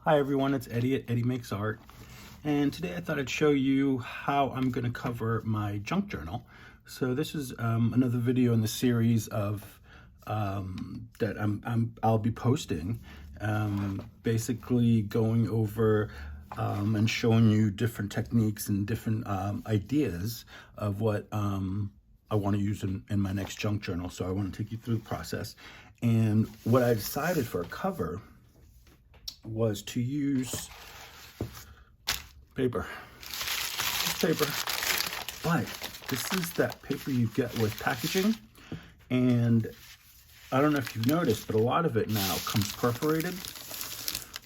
Hi everyone, it's Eddie at Eddie Makes Art, and today I thought I'd show you how I'm going to cover my junk journal. So this is another video in the series of that I'll be posting, basically going over and showing you different techniques and different ideas of what I want to use in my next junk journal. So I want to take you through the process, and what I decided for a cover was to use paper. Just paper. But this is that paper you get with packaging. And I don't know if you've noticed, but a lot of it now comes perforated.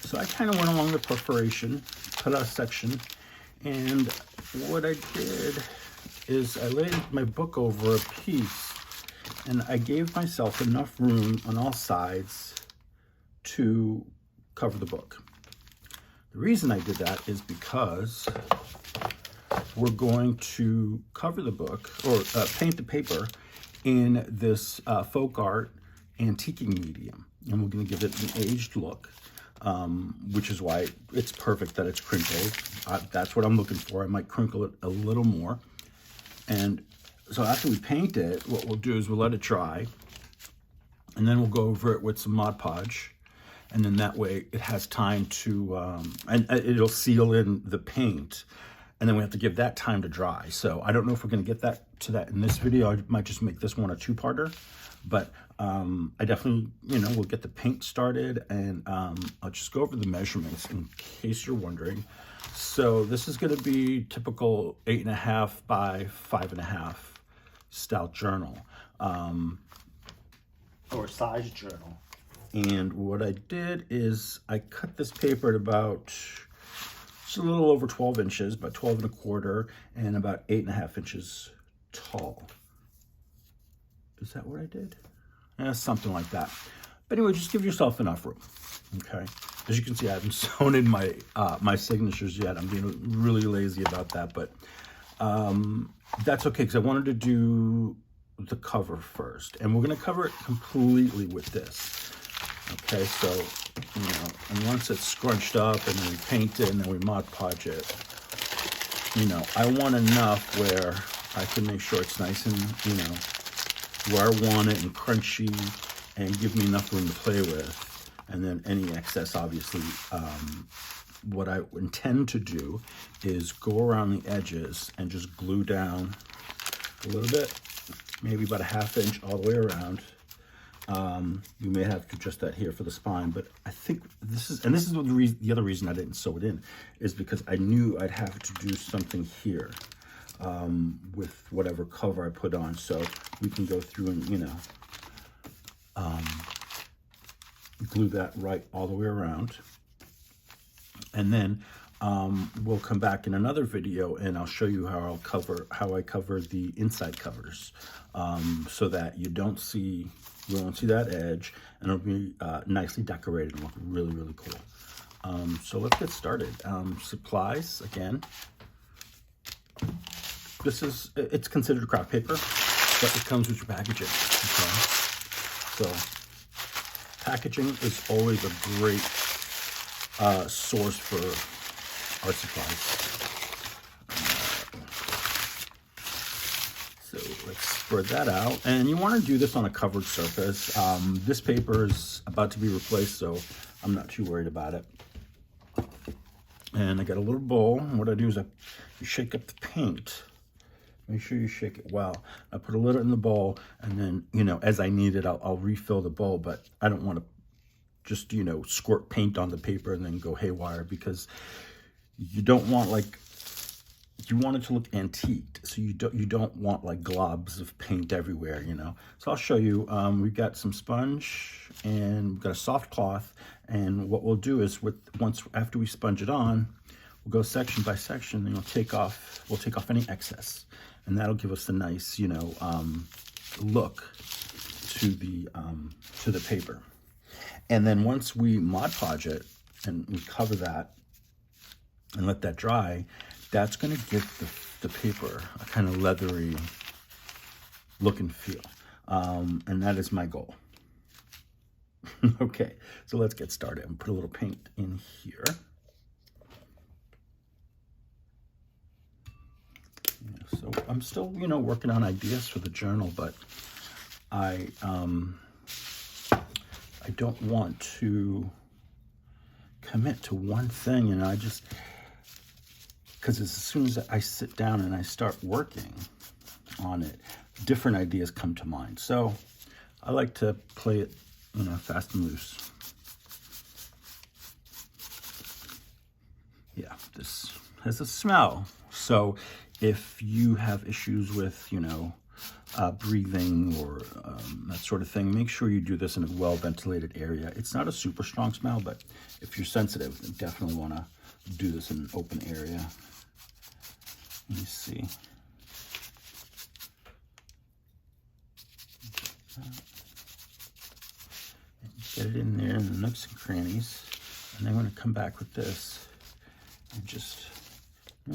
So I kind of went along the perforation, cut out a section. And what I did is I laid my book over a piece and I gave myself enough room on all sides to cover the book. The reason I did that is because we're going to cover the book or paint the paper in this folk art antiquing medium, and we're going to give it an aged look, which is why it's perfect that it's crinkled. That's what I'm looking for. I might crinkle it a little more. And so after we paint it, what we'll do is we'll let it dry, and then we'll go over it with some Mod Podge. And then that way it has time to, and it'll seal in the paint. And then we have to give that time to dry. So I don't know if we're gonna get to that in this video. I might just make this one a two-parter. But I definitely, we'll get the paint started, and I'll just go over the measurements in case you're wondering. So this is gonna be typical 8.5 by 5.5 style journal, or size journal. And what I did is I cut this paper at about just a little over 12 inches, about 12 1/4, and about 8.5 inches tall. Is that what I did? Yeah, something like that. But anyway, just give yourself enough room, okay? As you can see, I haven't sewn in my my signatures yet. I'm being really lazy about that, but that's okay, because I wanted to do the cover first. And we're gonna cover it completely with this. Okay, so, and once it's scrunched up and then we paint it and then we Mod Podge it, I want enough where I can make sure it's nice and, where I want it and crunchy, and give me enough room to play with. And then any excess, obviously, what I intend to do is go around the edges and just glue down a little bit, maybe about 1/2 inch all the way around. You may have to adjust that here for the spine, but I think this is the other reason I didn't sew it in, is because I knew I'd have to do something here with whatever cover I put on. So we can go through and, glue that right all the way around. And then we'll come back in another video and I'll show you how I cover the inside covers, so that you won't see that edge, and it'll be nicely decorated and look really, really cool. So let's get started. Supplies, again. It's considered craft paper, but it comes with your packaging, okay? So packaging is always a great source for art supplies. So let's spread that out, and you want to do this on a covered surface. This paper is about to be replaced, so I'm not too worried about it. And I got a little bowl, and what I do is you shake up the paint. Make sure you shake it well. I put a little in the bowl, and then, as I need it, I'll refill the bowl, but I don't want to just, squirt paint on the paper and then go haywire, because you don't want, you want it to look antiqued, so you don't want like globs of paint everywhere, So I'll show you. We've got some sponge and we've got a soft cloth, and what we'll do is after we sponge it on, we'll go section by section, and we'll take off any excess, and that'll give us a nice, look to the paper. And then once we Mod Podge it and we cover that and let that dry, that's going to give the paper a kind of leathery look and feel. And that is my goal. Okay, so let's get started and put a little paint in here. Yeah, so I'm still, working on ideas for the journal, but I don't want to commit to one thing, and because as soon as I sit down and I start working on it, different ideas come to mind. So I like to play it, fast and loose. Yeah, this has a smell. So if you have issues with, breathing or that sort of thing, make sure you do this in a well-ventilated area. It's not a super strong smell, but if you're sensitive, you definitely want to do this in an open area. Let me see. Get it in there in the nooks and crannies. And then I'm going to come back with this and just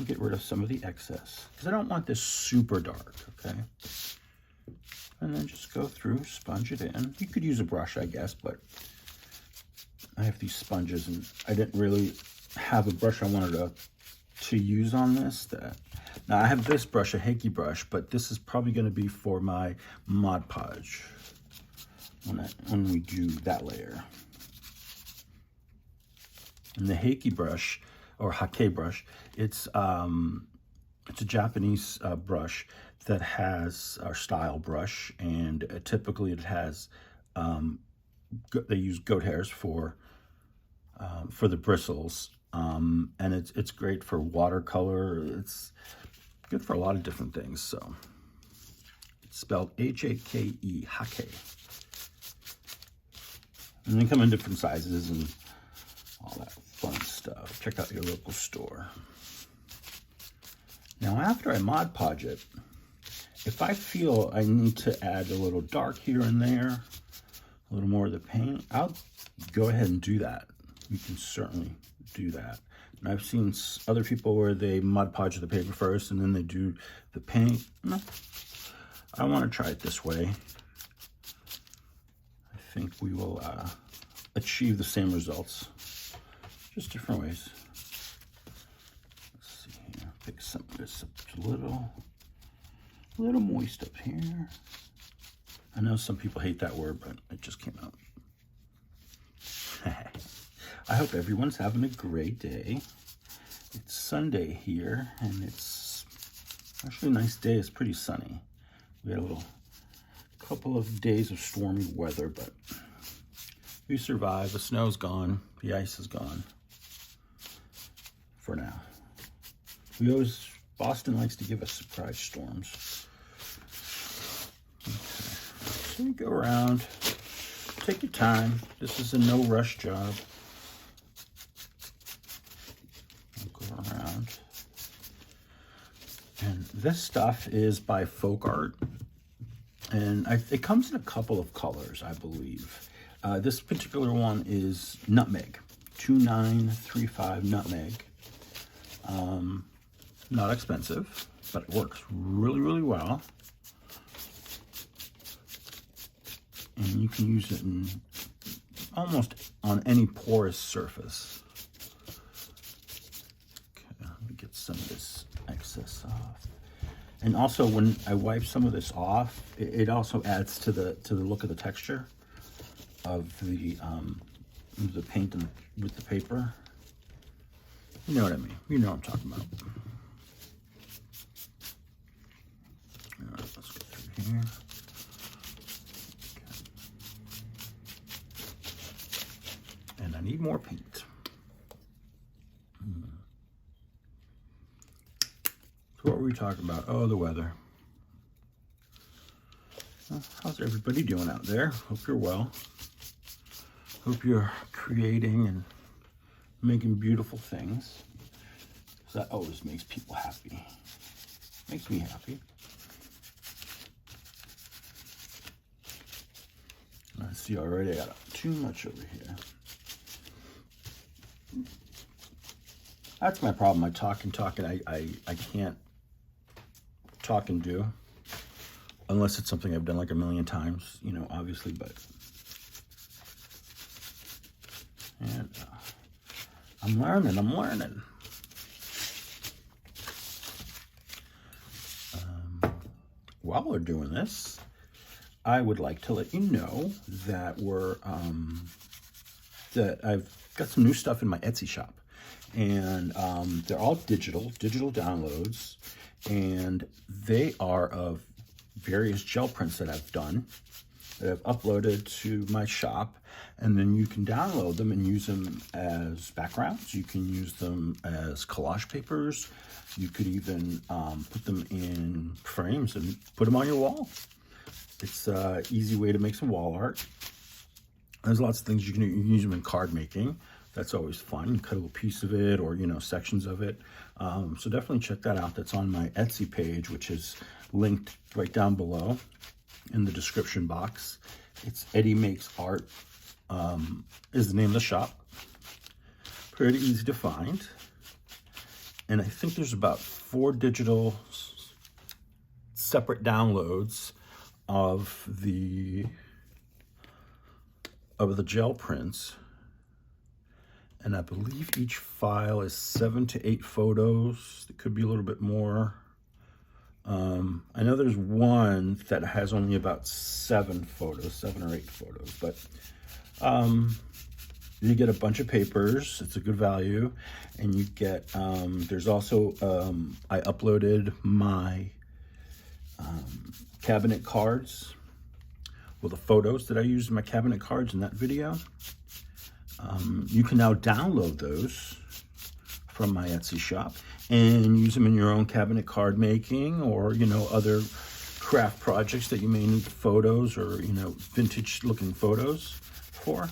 get rid of some of the excess, because I don't want this super dark, okay? And then just go through, sponge it in. You could use a brush, I guess, but I have these sponges and I didn't really have a brush I wanted to use on this. Now I have this brush, a Hakey brush, but this is probably going to be for my Mod Podge when we do that layer. And the Hakey brush, or Hake brush, it's a Japanese brush that has our style brush, and typically it has they use goat hairs for the bristles, and it's great for watercolor. It's good for a lot of different things. So it's spelled H-A-K-E, Hake. And they come in different sizes and all that fun stuff. Check out your local store. Now, after I Mod Podge it, if I feel I need to add a little dark here and there, a little more of the paint, I'll go ahead and do that. You can certainly do that. And I've seen other people where they Mod Podge the paper first and then they do the paint. No, I want to try it this way. I think we will achieve the same results, just different ways. Let's see here. Pick some of this up a little moist up here. I know some people hate that word, but it just came out. I hope everyone's having a great day. It's Sunday here, and it's actually a nice day. It's pretty sunny. We had a couple of days of stormy weather, but we survived. The snow's gone. The ice is gone for now. Boston likes to give us surprise storms. Okay. So you go around, take your time. This is a no rush job. Go around. And this stuff is by Folk Art. And it comes in a couple of colors, I believe. This particular one is Nutmeg, 2935 Nutmeg. Not expensive, but it works really, really well. And you can use it in almost on any porous surface. Okay, let me get some of this excess off. And also, when I wipe some of this off, it also adds to the look of the texture of the paint with the paper. You know what I mean. You know what I'm talking about. All right, let's go through here. Okay. And I need more paint. So what were we talking about? Oh, the weather. Well, how's everybody doing out there? Hope you're well. Hope you're creating and making beautiful things. So that always makes people happy. Makes me happy. I see already I got too much over here. That's my problem. I talk and talk, and I can't talk and do unless it's something I've done like a million times, obviously, but And I'm learning. While we're doing this, I would like to let you know that that I've got some new stuff in my Etsy shop, and they're all digital downloads, and they are of various gel prints that I've done, that I've uploaded to my shop, and then you can download them and use them as backgrounds. You can use them as collage papers. You could even put them in frames and put them on your wall. It's an easy way to make some wall art. There's lots of things you can use them in card making. That's always fun. You cut a little piece of it, or sections of it. So definitely check that out. That's on my Etsy page, which is linked right down below in the description box. It's Eddie Makes Art is the name of the shop. Pretty easy to find. And I think there's about 4 digital separate downloads of the gel prints. And I believe each file is 7 to 8 photos. It could be a little bit more. I know there's one that has only about 7 or 8 photos, but you get a bunch of papers. It's a good value. And you get, there's also, I uploaded my cabinet cards, well, the photos that I used in my cabinet cards in that video. You can now download those from my Etsy shop and use them in your own cabinet card making, or other craft projects that you may need photos, or vintage looking photos for.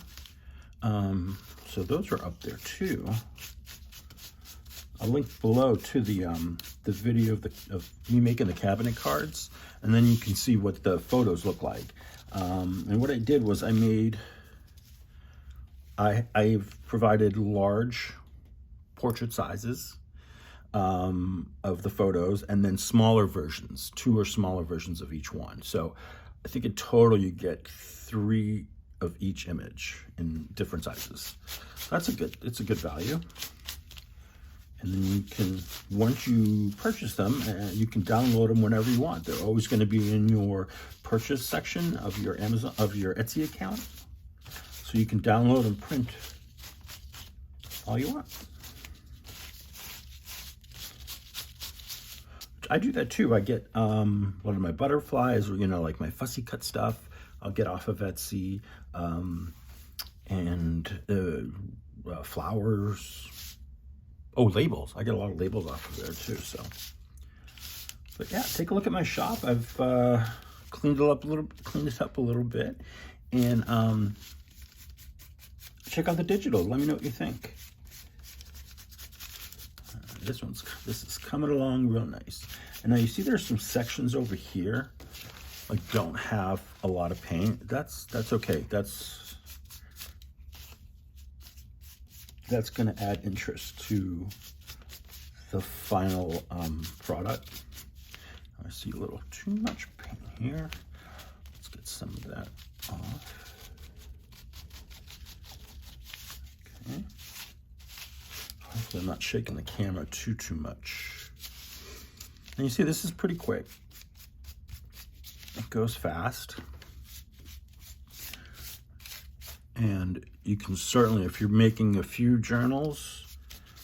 So those are up there too. I'll link below to the video of me making the cabinet cards, and then you can see what the photos look like. And what I did was I've provided large portrait sizes of the photos, and then smaller versions, 2 or smaller versions of each one. So I think in total you get 3 of each image in different sizes. So it's a good value. And then you can, once you purchase them, you can download them whenever you want. They're always going to be in your purchase section of your your Etsy account. So you can download and print all you want. I do that too. I get one of my butterflies, or like my fussy cut stuff, I'll get off of Etsy, and flowers. Oh, labels. I get a lot of labels off of there too. So, but yeah, take a look at my shop. I've cleaned it up a little bit, and check out the digital. Let me know what you think. This is coming along real nice. And now you see there's some sections over here like don't have a lot of paint. That's okay. That's going to add interest to the final product. I see a little too much paint here. Let's get some of that off. Okay. Hopefully I'm not shaking the camera too much. And you see this is pretty quick. It goes fast. And you can certainly, if you're making a few journals,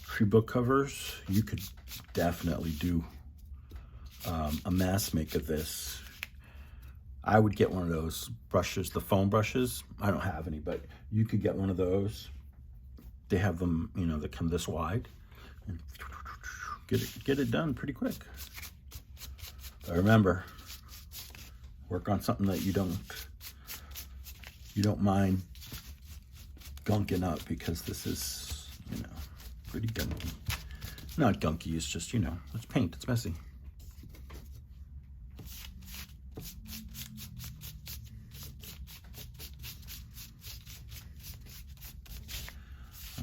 a few book covers, you could definitely do a mass make of this. I would get one of those brushes, the foam brushes. I don't have any, but you could get one of those. They have them, that come this wide, and get it done pretty quick. But remember, work on something that you don't mind gunking up, because this is, pretty gunky. Not gunky, it's just, it's paint, it's messy.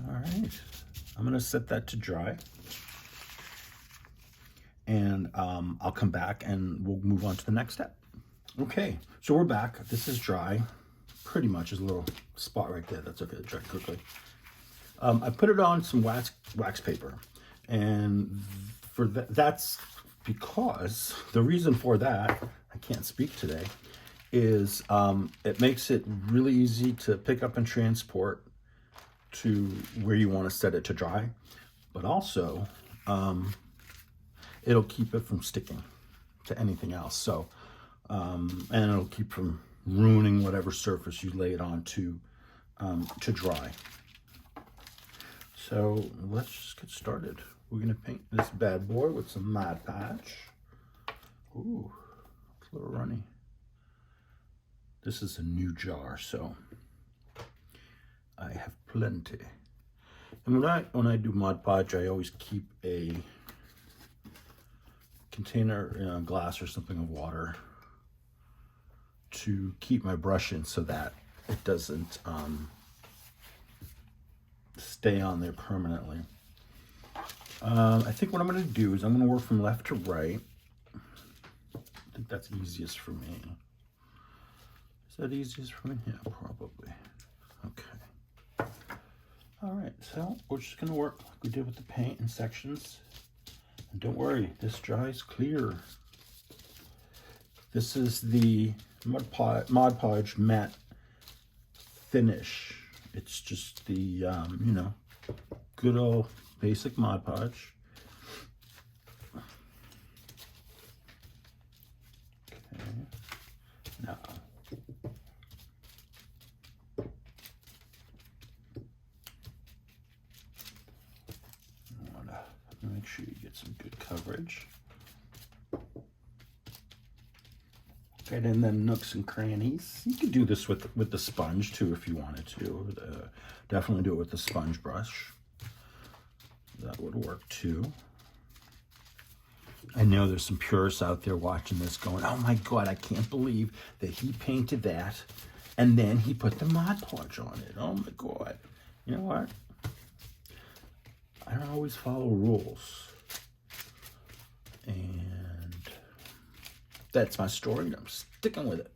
All right, I'm gonna set that to dry, and I'll come back and we'll move on to the next step. Okay, so we're back. This is dry. Pretty much is a little spot right there. That's okay to dry quickly. I put it on some wax paper, and for that's because the reason for that, I can't speak today, is it makes it really easy to pick up and transport to where you want to set it to dry, but also it'll keep it from sticking to anything else. So, and it'll keep from ruining whatever surface you lay it on to dry. So let's just get started. We're gonna paint this bad boy with some Mod Podge. Ooh, it's a little runny. This is a new jar, so I have plenty. And when I do Mod Podge, I always keep a container, glass or something of water to keep my brush in so that it doesn't stay on there permanently. I think what I'm going to do is I'm going to work from left to right. I think that's easiest for me. Is that easiest for me? Yeah, probably. Okay. All right, so we're just going to work like we did with the paint in sections. And don't worry, this dries clear. This is the Mod Podge matte finish. It's just the, good old basic Mod Podge. Okay, now. I want to make sure you get some good coverage. Okay, and then nooks and crannies. You can do this with the sponge too if you wanted to. Definitely do it with the sponge brush. That would work too. I know there's some purists out there watching this going, oh my God, I can't believe that he painted that and then he put the Mod Podge on it. Oh my God. You know what? I don't always follow rules. And that's my story, and I'm sticking with it.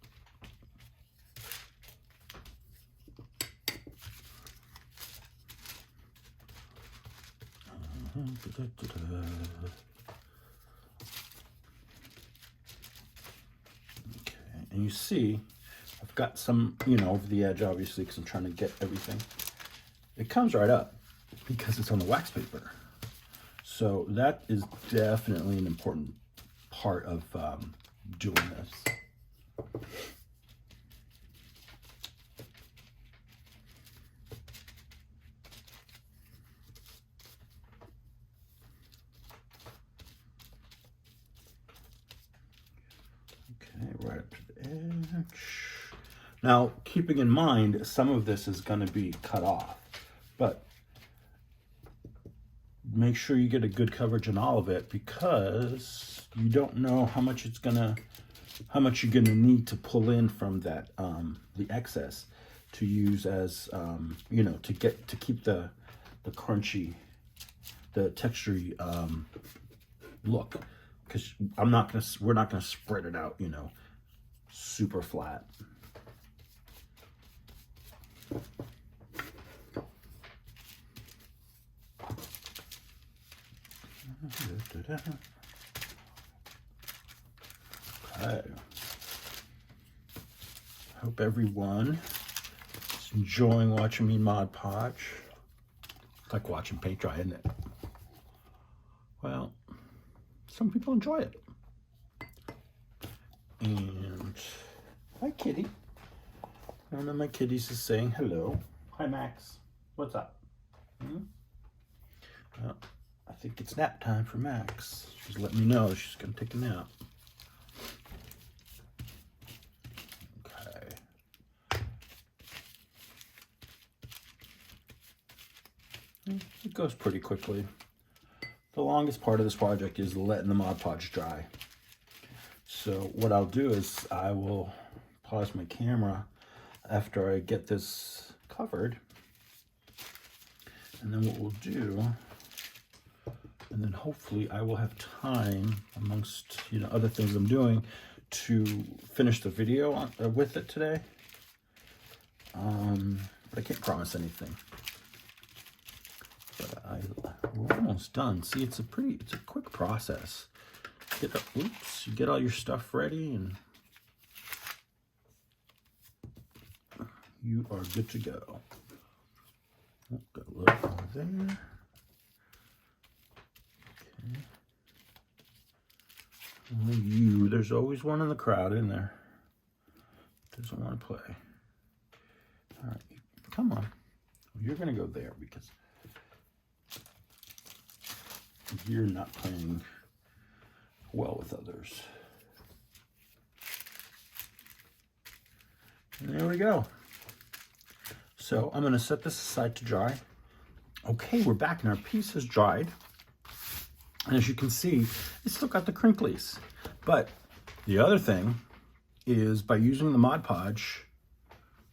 Okay, and you see, I've got some, over the edge, obviously, because I'm trying to get everything. It comes right up because it's on the wax paper. So that is definitely an important part of doing this. Okay, right up to the edge. Now, keeping in mind, some of this is going to be cut off, but make sure you get a good coverage on all of it because you don't know how much you're gonna need to pull in from that the excess to use as to keep the crunchy, the textury look, because we're not gonna spread it out super flat. Okay. Hope everyone is enjoying watching me Mod Podge. It's like watching paint dry, isn't it? Well, some people enjoy it. And hi, kitty. One of my kitties is saying hello. Hi, Max. What's up? Well, I think it's nap time for Max. She's letting me know she's going to take a nap. Okay. It goes pretty quickly. The longest part of this project is letting the Mod Podge dry. So what I'll do is I will pause my camera after I get this covered. And then what we'll do, and then hopefully I will have time amongst other things I'm doing to finish the video with it today. But I can't promise anything. we're almost done. See, it's a quick process. You get all your stuff ready and you are good to go. Oh, got a little more there. Okay. Oh, there's always one in the crowd in there. Doesn't want to play. All right, come on. You're gonna go there because you're not playing well with others. And there we go. So I'm gonna set this aside to dry. Okay, we're back and our piece has dried. And as you can see, it's still got the crinklies. But the other thing is by using the Mod Podge,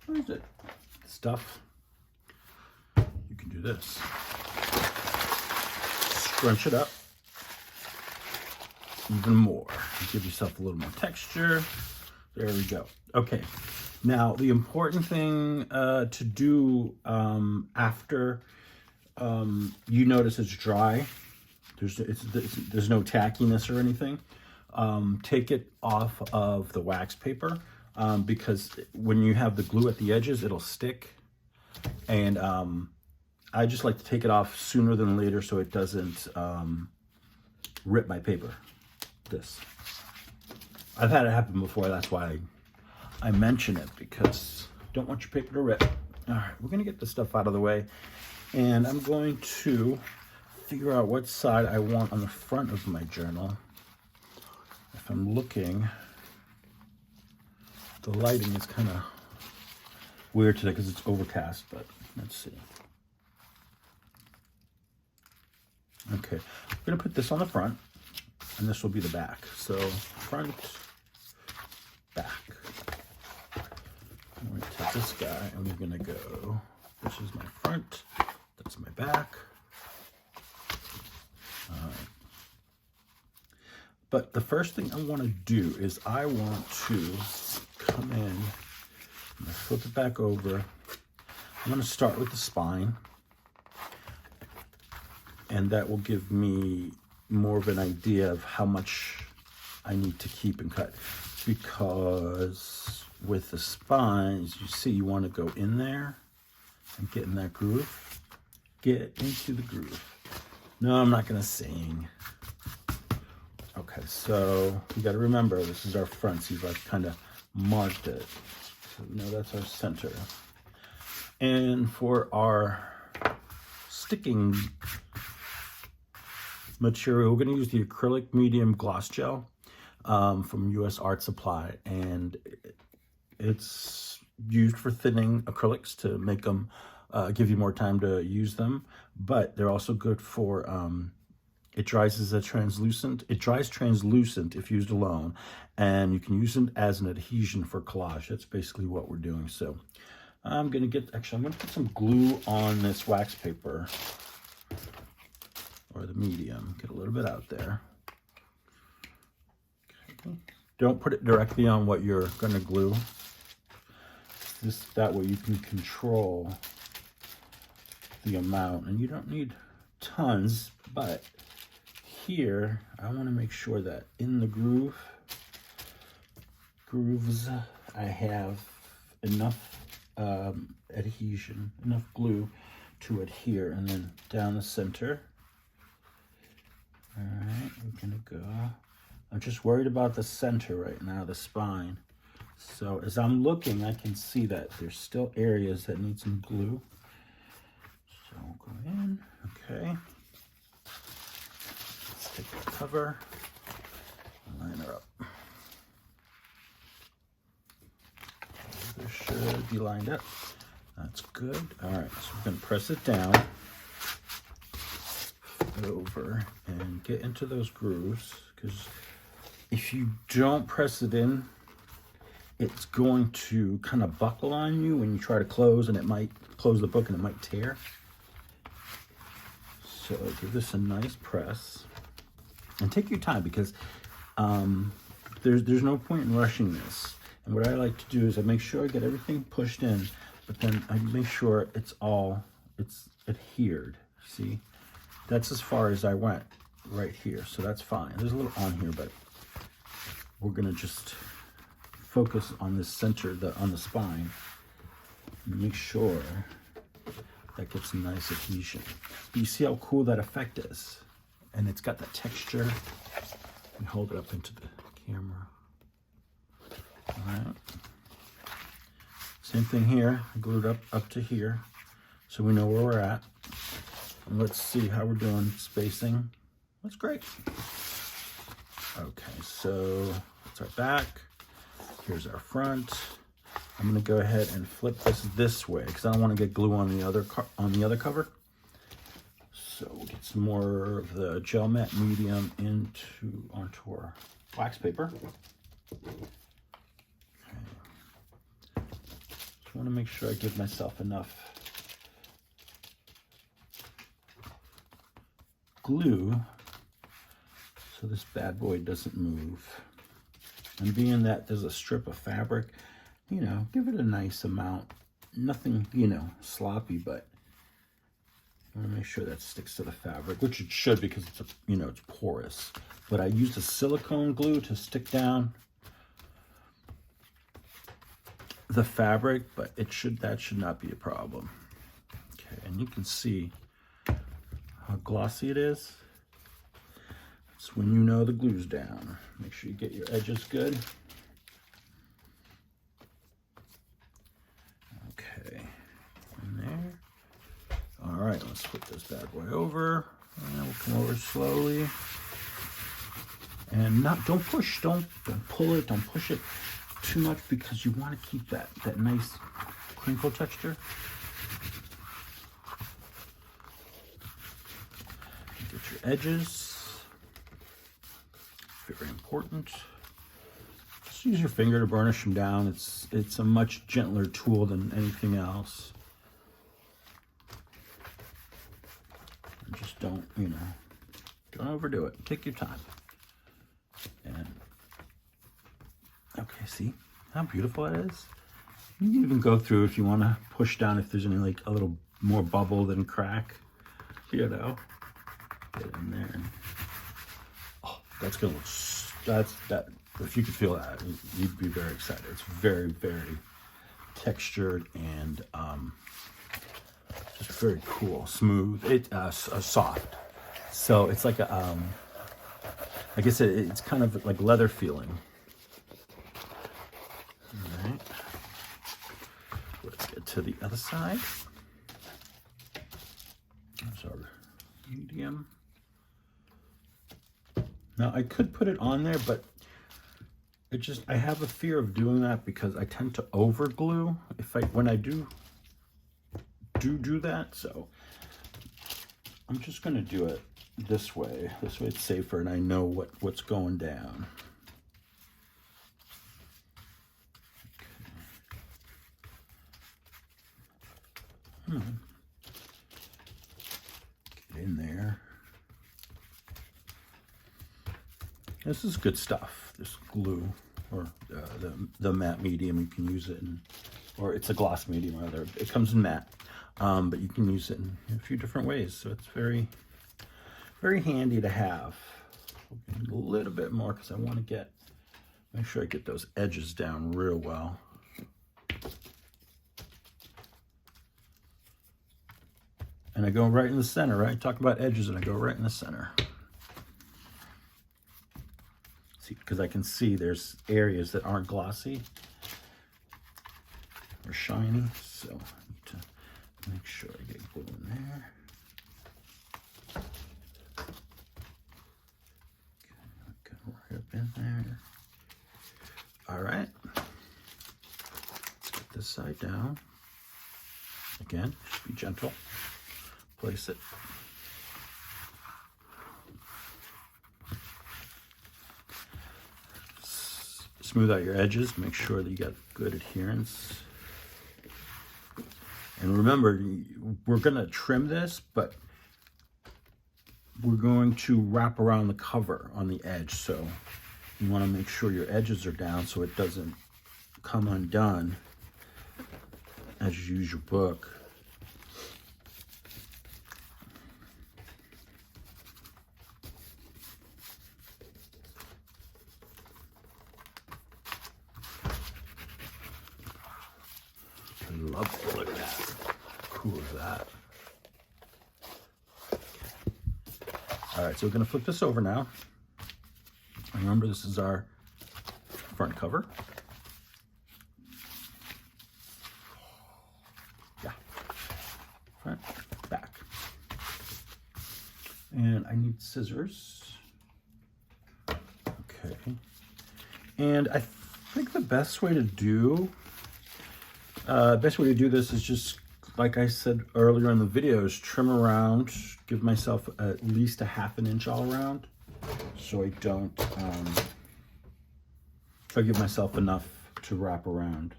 where is it? Stuff. You can do this. Scrunch it up even more. Give yourself a little more texture. There we go. Okay. Now, the important thing to do after you notice it's dry, there's no tackiness or anything, take it off of the wax paper because when you have the glue at the edges, it'll stick. And I just like to take it off sooner than later so it doesn't rip my paper. I've had it happen before, that's why I mention it, because don't want your paper to rip. All right, we're gonna get this stuff out of the way, and I'm going to figure out what side I want on the front of my journal. If I'm looking, the lighting is kind of weird today because it's overcast, but let's see. Okay, I'm gonna put this on the front, and this will be the back. So front, back. I'm going to take this guy and we're going to go, this is my front, that's my back. But the first thing I want to do is I want to come in, I'm going to flip it back over. I'm going to start with the spine, and that will give me more of an idea of how much I need to keep and cut, because with the spines, you see, you want to go in there and get in that groove. Get into the groove. No, I'm not going to sing. Okay, so you got to remember, this is our front. See, I've kind of marked it. So we know that's our center. And for our sticking material, we're going to use the acrylic medium gloss gel from US Art Supply, and it's used for thinning acrylics to make them give you more time to use them, but they're also good for it dries as a translucent. It dries translucent if used alone, and you can use it as an adhesion for collage. That's basically what we're doing. So I'm gonna put some glue on this wax paper, or the medium, get a little bit out there. Okay. Don't put it directly on what you're gonna glue. That way you can control the amount, and you don't need tons, but here I wanna make sure that in the grooves, I have enough adhesion, enough glue to adhere, and then down the center. All right, we're gonna go. I'm just worried about the center right now, the spine. So as I'm looking, I can see that there's still areas that need some glue. So we'll go in, okay. Let's take the cover, line her up. This should be lined up. That's good. All right, so we're gonna press it down over and get into those grooves, because if you don't press it in, it's going to kind of buckle on you when you try to close, and it might close the book and it might tear. So give this a nice press and take your time, because there's no point in rushing this. And what I like to do is I make sure I get everything pushed in, but then I make sure it's adhered. See, That's as far as I went right here, so that's fine. There's a little on here, but we're gonna just focus on this center, on the spine, and make sure that gets a nice adhesion. But you see how cool that effect is? And it's got that texture. Let me hold it up into the camera. All right. Same thing here. I glued up to here, so we know where we're at. And let's see how we're doing spacing. That's great. Okay, so that's our back. Here's our front. I'm gonna go ahead and flip this way because I don't want to get glue on the other cover. So we'll get some more of the gel matte medium onto our wax paper. Okay. Just want to make sure I give myself enough glue so this bad boy doesn't move. And being that there's a strip of fabric, you know, give it a nice amount. Nothing, you know, sloppy, but I want to make sure that sticks to the fabric, which it should because it's, you know, it's porous. But I used a silicone glue to stick down the fabric, but that should not be a problem. Okay, and you can see how glossy it is. It's when you know the glue's down. Make sure you get your edges good. Okay, in there. All right, let's flip this bad boy over. And we'll come over slowly. And don't push, don't pull it, don't push it too much because you want to keep that nice crinkle texture. Get your edges. Very important. Just use your finger to burnish them down. It's a much gentler tool than anything else. And just don't overdo it. Take your time. And okay, see how beautiful it is? You can even go through if you want to push down if there's any like a little more bubble than crack, you know. Get in there. And, oh, that's gonna look, that if you could feel that, you'd be very excited. It's very, very textured and just very cool, smooth. Soft. So it's like a like I said, it's kind of like leather feeling. All right. Let's get to the other side. There's our medium. Now I could put it on there, but I have a fear of doing that because I tend to over glue when I do that. So I'm just gonna do it this way. This way it's safer and I know what's going down. Okay. Get in there. This is good stuff. This glue, or the matte medium, you can use it or it's a gloss medium rather. It comes in matte, but you can use it in a few different ways. So it's very, very handy to have. A little bit more because I want to make sure I get those edges down real well. And I go right in the center, right? Talk about edges and I go right in the center. See, because I can see there's areas that aren't glossy or shiny. So I need to make sure I get glue in there. Okay, right up in there. All right. Let's get this side down. Again, just be gentle. Place it. Smooth out your edges. Make sure that you got good adherence. And remember, we're going to trim this, but we're going to wrap around the cover on the edge. So you want to make sure your edges are down so it doesn't come undone as you use your book. I love it. Look at that. How cool is that? All right, so we're gonna flip this over now. Remember, this is our front cover. Yeah, front, back. And I need scissors. Okay. And I think the best way to do this is just, like I said earlier in the video, is trim around, give myself at least a ½ inch all around, so I don't, so I give myself enough to wrap around.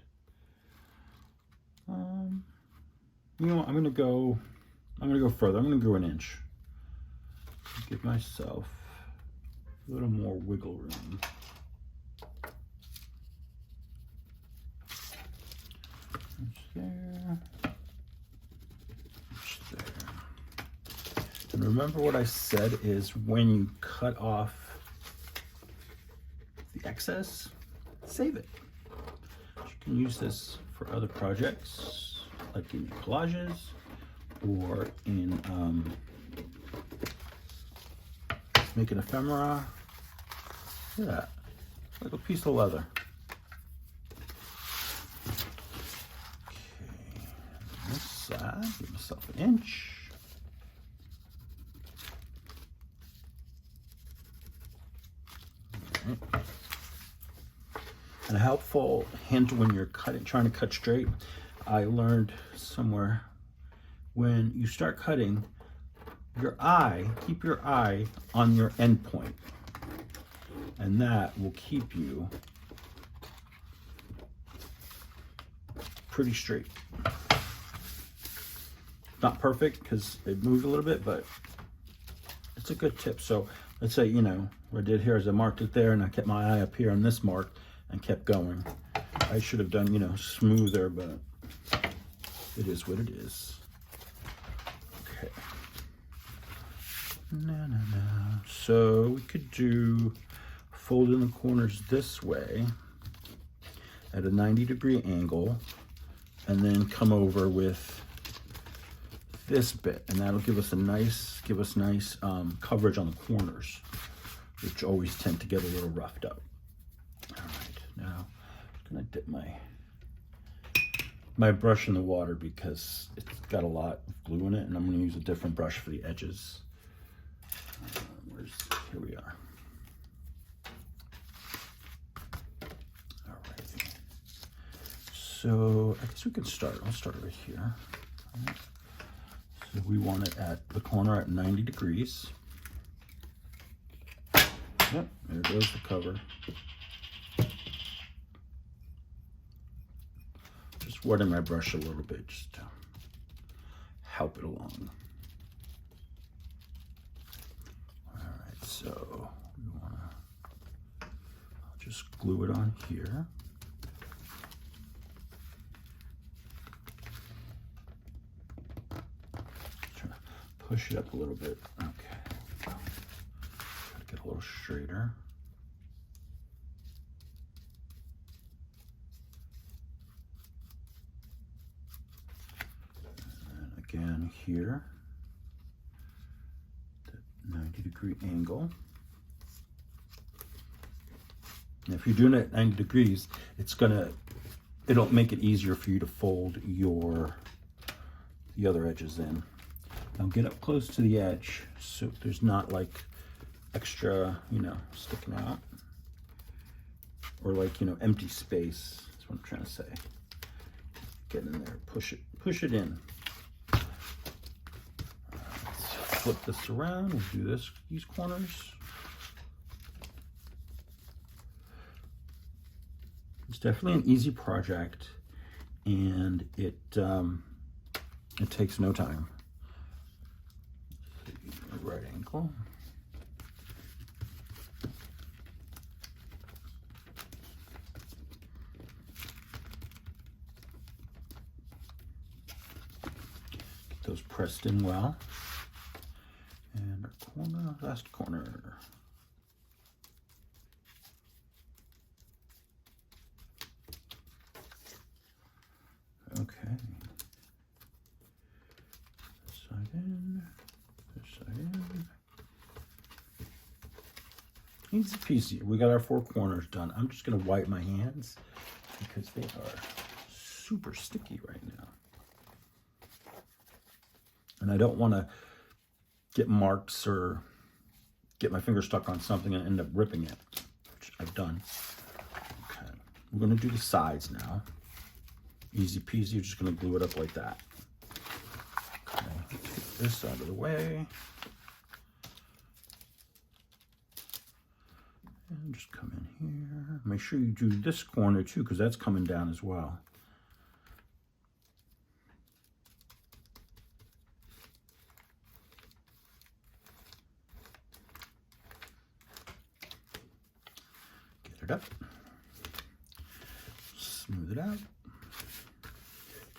You know what, I'm gonna go further. I'm gonna go 1 inch. Give myself a little more wiggle room. There. There. And remember what I said is when you cut off the excess, save it. You can use this for other projects, like in collages or in making ephemera. Look at that, like a piece of leather. Give myself 1 inch. Right. And a helpful hint when you're trying to cut straight, I learned somewhere, when you start cutting, keep your eye on your end point, and that will keep you pretty straight. Not perfect because it moved a little bit, but it's a good tip. So let's say, you know, what I did here is I marked it there and I kept my eye up here on this mark and kept going. I should have done, you know, smoother, but it is what it is. Okay. So we could do fold in the corners this way at a 90-degree angle, and then come over with this bit, and that'll give us nice coverage on the corners, which always tend to get a little roughed up. All right, now I'm gonna dip my brush in the water because it's got a lot of glue in it, and I'm gonna use a different brush for the edges. Here we are. All right. So I guess we can start. I'll start right here. All right. So we want it at the corner at 90 degrees. Yep, there goes the cover. Just wetting my brush a little bit just to help it along. All right, so we want to, I'll just glue it on here. Push it up a little bit. Okay. Gotta get a little straighter. And again here, the 90-degree angle. And if you're doing it at 90 degrees, it'll make it easier for you to fold the other edges in. Now get up close to the edge so there's not like extra, you know, sticking out, or like, you know, empty space. That's what I'm trying to say. Get in there, push it in. Let's flip this around. We'll do these corners. It's definitely an easy project, and it takes no time. Right angle. Get those pressed in well. And our corner, last corner. Okay. Easy peasy. We got our 4 corners done. I'm just going to wipe my hands because they are super sticky right now. And I don't want to get marks or get my finger stuck on something and end up ripping it, which I've done. Okay, we're going to do the sides now. Easy peasy, you're just going to glue it up like that. Okay, take this out of the way. And just come in here. Make sure you do this corner too, because that's coming down as well. Get it up. Smooth it out.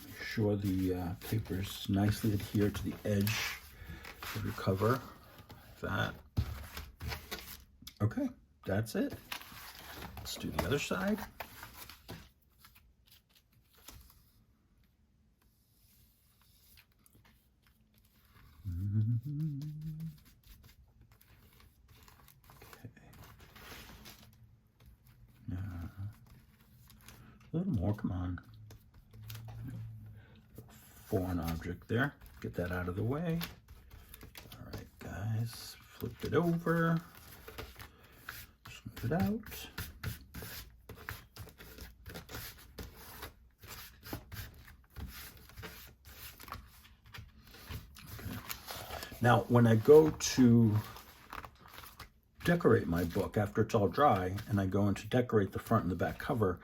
Make sure the paper's nicely adhered to the edge of your cover, like that. Okay. That's it. Let's do the other side. Okay. Now, a little more, come on. Foreign object there. Get that out of the way. All right, guys, flip it over. It out. Okay. Now, when I go to decorate my book after it's all dry, and I go in to decorate the front and the back cover,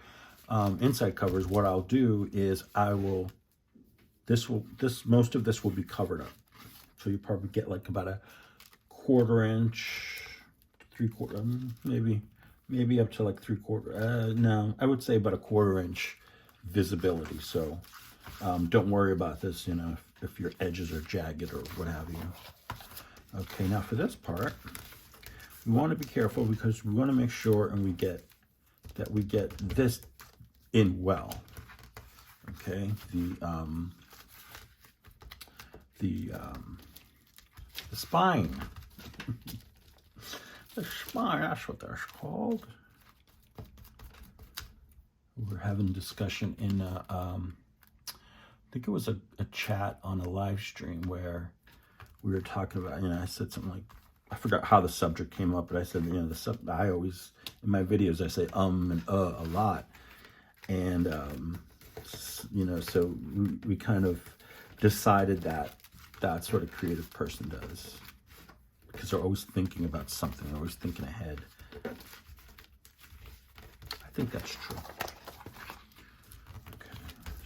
inside covers, what I'll do is most of this will be covered up. So you probably get like about a 1/4 inch. 3/4, maybe up to like 3/4. No, I would say about a 1/4 inch visibility. So don't worry about this, you know, if your edges are jagged or what have you. Okay, now for this part, we want to be careful because we want to make sure and we get this in well. Okay, the spine. The spine, that's what that's called. We're having discussion in, I think it was a chat on a live stream where we were talking about, you know, I said something like, I forgot how the subject came up, but I said, you know, I always, in my videos, I say and a lot. And, you know, so we kind of decided that that's what a creative person does. Because they're always thinking about something, they're always thinking ahead. I think that's true. Okay,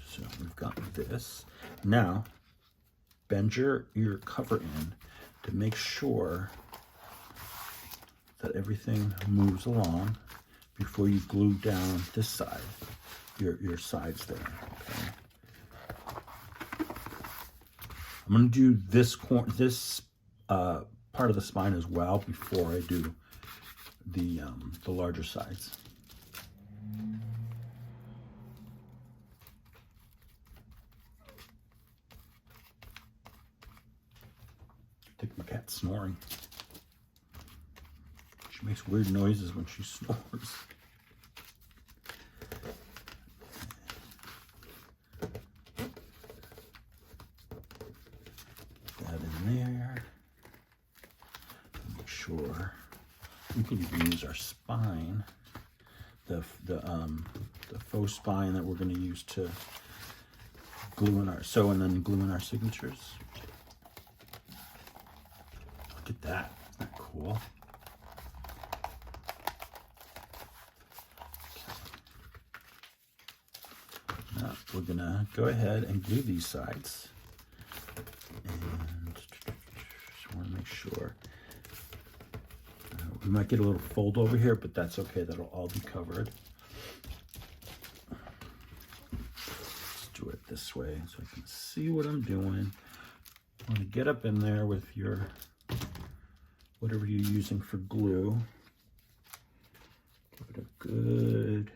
so we've got this. Now, bend your cover in to make sure that everything moves along before you glue down this side, your sides there. Okay. I'm going to do this part of the spine as well before I do the larger sides. I think my cat's snoring. She makes weird noises when she snores. That in there. Make sure we can even use our spine, the faux spine that we're going to use to glue in sew and then glue in our signatures. Look at that. Isn't that cool? Now we're going to go ahead and glue these sides. And just want to make sure. We might get a little fold over here, but that's okay. That'll all be covered. Let's do it this way so I can see what I'm doing. I want to get up in there with your, whatever you're using for glue. Give it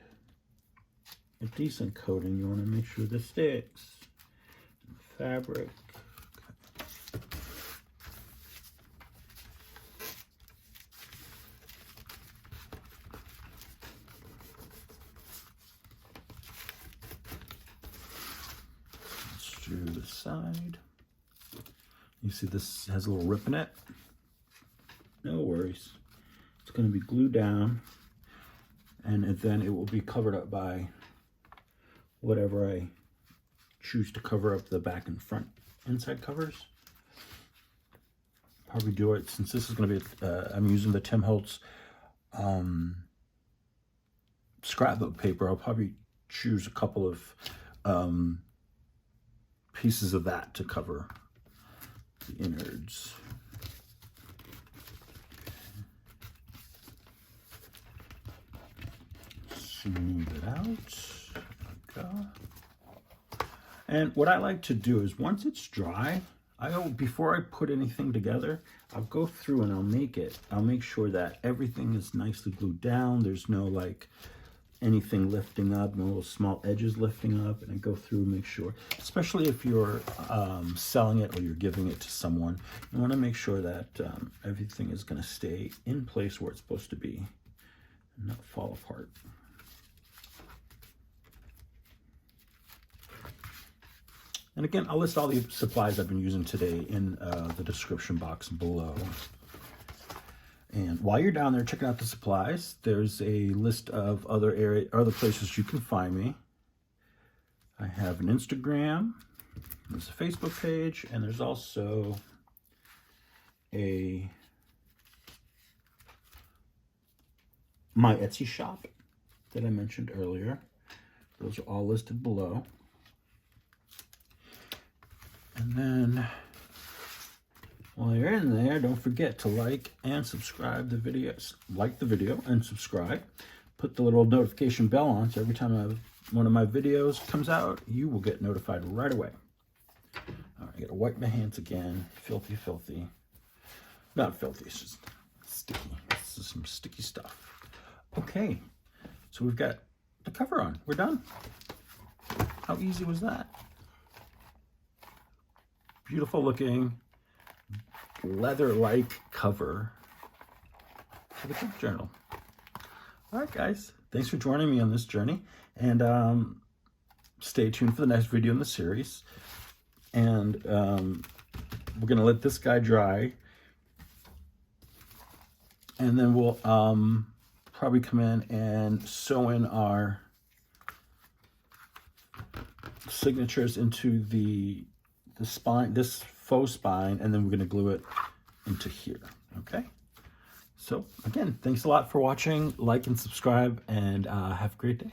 a decent coating. You want to make sure this sticks. Fabric. through the side. You see this has a little rip in it. No worries. It's going to be glued down, and then it will be covered up by whatever I choose to cover up the back and front inside covers. Probably do it, since this is going to be, I'm using the Tim Holtz scrapbook paper. I'll probably choose a couple of pieces of that to cover the innards. Smooth it out. There we go. And what I like to do is, once it's dry, before I put anything together, I'll go through and I'll make sure that everything is nicely glued down. There's no like anything lifting up, no little small edges lifting up, and I go through and make sure, especially if you're selling it or you're giving it to someone, you want to make sure that everything is going to stay in place where it's supposed to be and not fall apart. And again, I'll list all the supplies I've been using today in the description box below. And while you're down there checking out the supplies, there's a list of other places you can find me. I have an Instagram, there's a Facebook page, and there's also my Etsy shop that I mentioned earlier. Those are all listed below. And then while you're in there, don't forget to like and subscribe the videos. Like the video and subscribe. Put the little notification bell on, so every time one of my videos comes out, you will get notified right away. All right, I gotta wipe my hands again. Filthy, filthy. Not filthy, it's just sticky. This is some sticky stuff. Okay, so we've got the cover on. We're done. How easy was that? Beautiful looking leather-like cover for the gift journal. All right, guys, thanks for joining me on this journey, and stay tuned for the next video in the series. And we're gonna let this guy dry, and then we'll probably come in and sew in our signatures into the spine, this faux spine, and then we're going to glue it into here. Okay, so again, thanks a lot for watching. Like and subscribe, and have a great day.